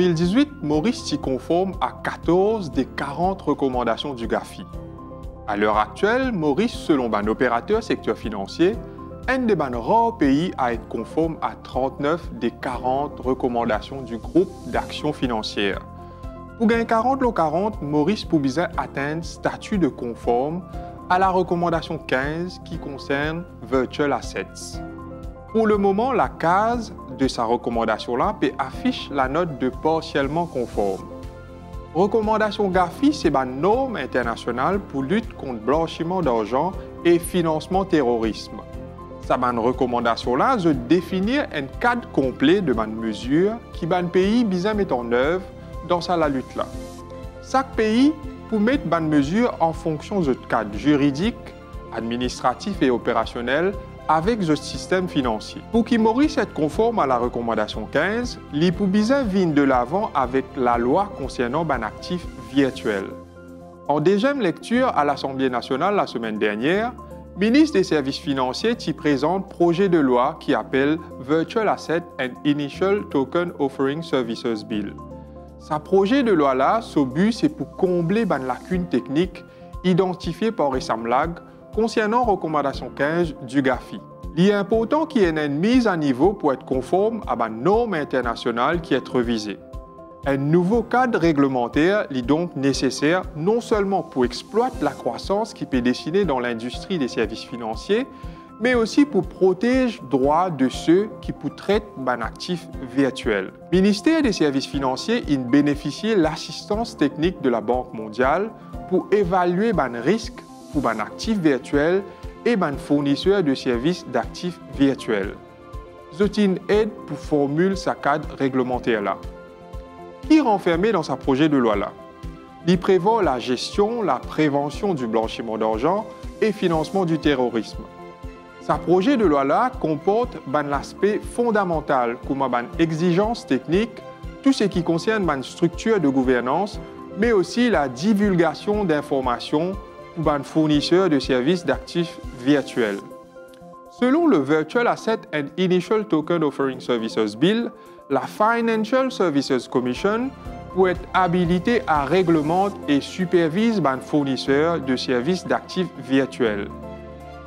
2018, Maurice s'y conforme à 14 des 40 recommandations du GAFI. À l'heure actuelle, Maurice, selon un opérateur secteur financier, est un des rares pays à être conforme à 39 des 40 recommandations du groupe d'action financière. Pour gagner 40 lots 40, Maurice peut bien atteindre statut de conforme à la recommandation 15 qui concerne Virtual Assets. Pour le moment, la case de sa recommandation-là affiche la note de partiellement conforme. Recommandation GAFI, c'est une norme internationale pour lutte contre blanchiment d'argent et financement terrorisme. Cette recommandation-là, je définir un cadre complet de mesures qui le pays bisa mettre en œuvre dans la lutte-là. Chaque pays peut mettre des mesures en fonction de cadre juridique, administratif et opérationnel avec le système financier. Pour qu'il Maurice soit conforme à la recommandation 15, l'IPOUBISA vient de l'avant avec la loi concernant un actif virtuel. En deuxième lecture à l'Assemblée nationale la semaine dernière, le ministre des Services financiers y présente projet de loi qui appelle Virtual Asset and Initial Token Offering Services Bill. Ce projet de loi-là, son but, c'est pour combler une lacune technique identifiée par Essamlag concernant recommandation 15 du GAFI. Il est important qu'il y ait une mise à niveau pour être conforme à une norme internationale qui est révisée. Un nouveau cadre réglementaire est donc nécessaire non seulement pour exploiter la croissance qui peut dessiner dans l'industrie des services financiers, mais aussi pour protéger les droits de ceux qui traitent un actif virtuel. Le ministère des Services financiers a bénéficié de l'assistance technique de la Banque mondiale pour évaluer les risques pour un actif virtuel et un fournisseur de services d'actifs virtuels. Zotin aide pour formuler ce cadre réglementaire-là. Qui est renfermé dans ce projet de loi-là? Il prévoit la gestion, la prévention du blanchiment d'argent et financement du terrorisme. Ce projet de loi-là comporte un aspect fondamental comme une exigence technique, tout ce qui concerne une structure de gouvernance, mais aussi la divulgation d'informations pour un fournisseur de services d'actifs virtuels. Selon le Virtual Asset and Initial Token Offering Services Bill, la Financial Services Commission peut être habilitée à réglementer et superviser un fournisseur de services d'actifs virtuels.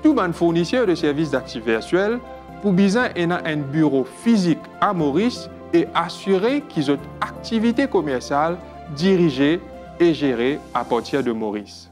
Tout fournisseur de services d'actifs virtuels pour besoin un bureau physique à Maurice et assurer qu'ils ont une activité commerciale dirigée et gérée à partir de Maurice.